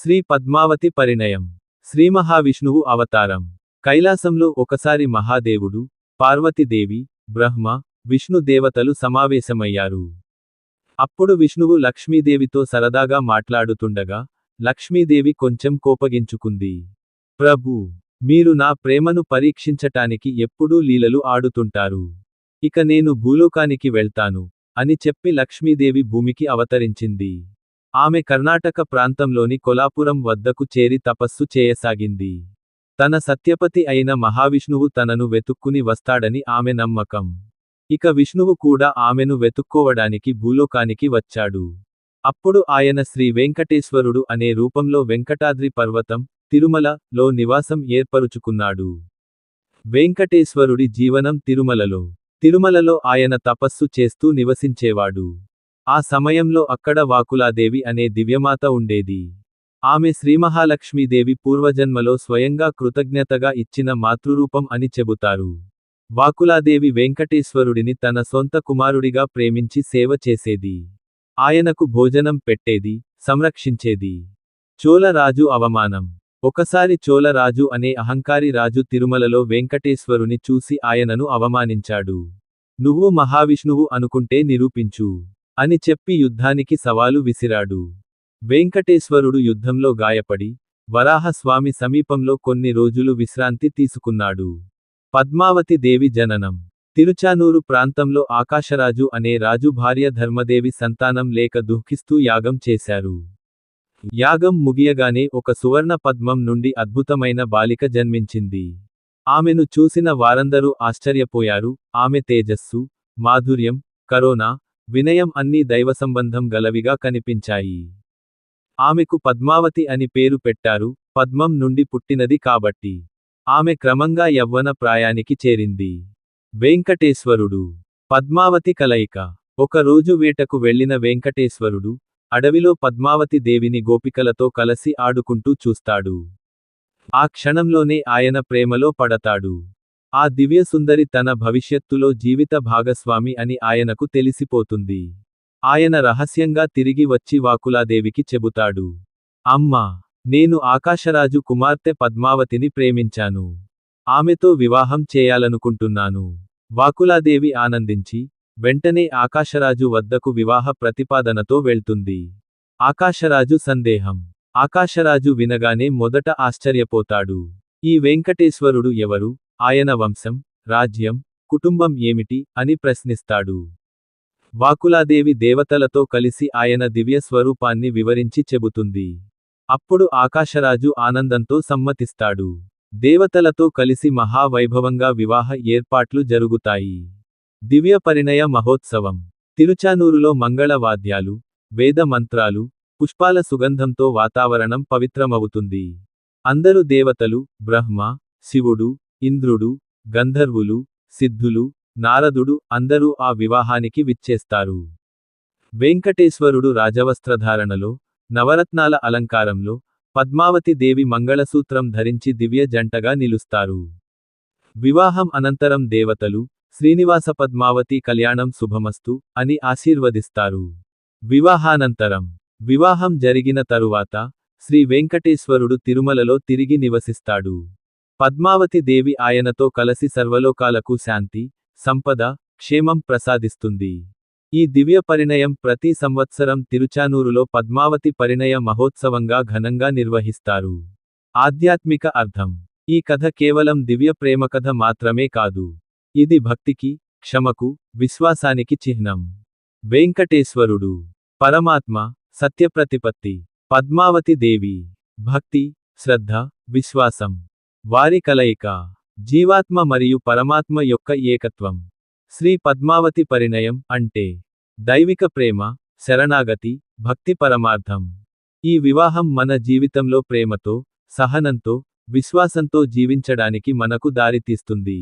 శ్రీ పద్మావతి పరిణయం. శ్రీ మహావిష్ణువు అవతారం. కైలాసంలో ఒకసారి మహాదేవుడు, పార్వతీదేవి, బ్రహ్మ, విష్ణు దేవతలు సమావేశమయ్యారు. అప్పుడు విష్ణువు లక్ష్మీదేవితో సరదాగా మాట్లాడుతుండగా, లక్ష్మీదేవి కొంచెం కోపగించుకుంది. ప్రభూ, మీరు నా ప్రేమను పరీక్షించటానికి ఎప్పుడూ లీలలు ఆడుతుంటారు. ఇక నేను భూలోకానికి వెళ్తాను అని చెప్పి లక్ష్మీదేవి భూమికి అవతరించింది. ఆమె కర్ణాటక ప్రాంతంలోని కొలాపురం వద్దకు చేరి తపస్సు చేయసాగింది. తన సత్యపతి అయిన మహావిష్ణువు తనను వెతుక్కుని వస్తాడని ఆమె నమ్మకం. ఇక విష్ణువు కూడా ఆమెను వెతుక్కోవడానికి భూలోకానికి వచ్చాడు. అప్పుడు ఆయన శ్రీ వెంకటేశ్వరుడు అనే రూపంలో వెంకటాద్రి పర్వతం, తిరుమల లో నివాసం ఏర్పరుచుకున్నాడు. వెంకటేశ్వరుడి జీవనం తిరుమలలో. తిరుమలలో ఆయన తపస్సు చేస్తూ నివసించేవాడు. ఆ సమయంలో అక్కడ వాకులాదేవి అనే దివ్యమాత ఉండేది. ఆమె శ్రీమహాలక్ష్మీదేవి పూర్వజన్మలో స్వయంగా కృతజ్ఞతగా ఇచ్చిన మాతృరూపం అని చెబుతారు. వాకులాదేవి వెంకటేశ్వరుడిని తన సొంత కుమారుడిగా ప్రేమించి సేవ చేసేది. ఆయనకు భోజనం పెట్టేది, సంరక్షించేది. చోళరాజు అవమానం. ఒకసారి చోళరాజు అనే అహంకారి రాజు తిరుమలలో వెంకటేశ్వరుని చూసి ఆయనను అవమానించాడు. నువ్వు మహావిష్ణువు అనుకుంటే నిరూపించు అని చెప్పి యుద్ధానికి సవాలు విసిరాడు. వెంకటేశ్వరుడు యుద్ధంలో గాయపడి, వరాహస్వామి సమీపంలో కొన్ని రోజులు విశ్రాంతి తీసుకున్నాడు. పద్మావతి దేవి జననం. తిరుచానూరు ప్రాంతంలో ఆకాశరాజు అనే రాజు భార్య ధర్మదేవి సంతానం లేక దుఃఖిస్తూ యాగం చేశారు. యాగం ముగియగానే ఒక సువర్ణ పద్మం నుండి అద్భుతమైన బాలిక జన్మించింది. ఆమెను చూసిన వారందరూ ఆశ్చర్యపోయారు. ఆమె తేజస్సు, మాధుర్యం, కరుణ, వినయం అన్నీ దైవసంబంధం గలవిగా కనిపించాయి. ఆమెకు పద్మావతి అని పేరు పెట్టారు, పద్మం నుండి పుట్టినది కాబట్టి. ఆమె క్రమంగా యవ్వన ప్రాయానికి చేరింది. వెంకటేశ్వరుడు, పద్మావతి కలయిక. ఒక రోజు వేటకు వెళ్లిన వెంకటేశ్వరుడు, అడవిలో పద్మావతి దేవిని గోపికలతో కలసి ఆడుకుంటూ చూస్తాడు. ఆ క్షణంలోనే ఆయన ప్రేమలో పడతాడు. ఆ దివ్యసుందరి తన భవిష్యత్తులో జీవిత భాగస్వామి అని ఆయనకు తెలిసిపోతుంది. ఆయన రహస్యంగా తిరిగి వచ్చి వాకులాదేవికి చెబుతాడు. అమ్మా, నేను ఆకాశరాజు కుమార్తె పద్మావతిని ప్రేమించాను. ఆమెతో వివాహం చేయాలనుకుంటున్నాను. వాకులాదేవి ఆనందించి, వెంటనే ఆకాశరాజు వద్దకు వివాహ ప్రతిపాదనతో వెళ్తుంది. ఆకాశరాజు సందేహం. ఆకాశరాజు వినగానే మొదట ఆశ్చర్యపోతాడు. ఈ వెంకటేశ్వరుడు ఎవరు? ఆయన వంశం, రాజ్యం, కుటుంబం ఏమిటి అని ప్రశ్నిస్తాడు. వాకులాదేవి దేవతలతో కలిసి ఆయన దివ్య స్వరూపాన్ని వివరించి చెబుతుంది. అప్పుడు ఆకాశరాజు ఆనందంతో సమ్మతిస్తాడు. దేవతలతో కలిసి మహావైభవంగా వివాహ ఏర్పాట్లు జరుగుతాయి. దివ్య పరిణయ మహోత్సవం. తిరుచానూరులో మంగళ వాద్యాలు, వేద మంత్రాలు, పుష్పాల సుగంధంతో వాతావరణం పవిత్రమవుతుంది. అందరు దేవతలు, బ్రహ్మ, శివుడు, ఇంద్రుడు, గంధర్వులు, సిద్ధులు, నారదుడు అందరూ ఆ వివాహానికి విచ్చేస్తారు. వెంకటేశ్వరుడు రాజవస్త్రధారణలో, నవరత్నాల అలంకారంలో, పద్మావతి దేవి మంగళసూత్రం ధరించి దివ్య జంటగా నిలుస్తారు. వివాహం అనంతరం దేవతలు, శ్రీనివాస పద్మావతి కళ్యాణం శుభమస్తు అని ఆశీర్వదిస్తారు. వివాహానంతరం. వివాహం జరిగిన తరువాత, శ్రీ వెంకటేశ్వరుడు తిరుమలలో తిరిగి నివసిస్తాడు. పద్మావతి దేవి ఆయనతో కలసి సర్వలోకాలకు శాంతి, సంపద, క్షేమం ప్రసాదిస్తుంది. ఈ దివ్య పరిణయం ప్రతి సంవత్సరం తిరుచానూరులో పద్మావతి పరిణయ మహోత్సవంగా ఘనంగా నిర్వహిస్తారు. ఆధ్యాత్మిక అర్థం. ఈ కథ కేవలం దివ్య ప్రేమకథ మాత్రమే కాదు. ఇది భక్తికి, క్షమకు, విశ్వాసానికి చిహ్నం. వెంకటేశ్వరుడు, పరమాత్మ, సత్యప్రతిపత్తి. పద్మావతి దేవి, భక్తి, శ్రద్ధ, విశ్వాసం. వారి కలయిక, జీవాత్మ మరియు పరమాత్మ యొక్క ఏకత్వం. శ్రీ పద్మావతి పరిణయం అంటే దైవిక ప్రేమ, శరణాగతి, భక్తి పరమార్థం. ఈ వివాహం మన జీవితంలో ప్రేమతో, సహనంతో, విశ్వాసంతో జీవించడానికి మనకు దారితీస్తుంది.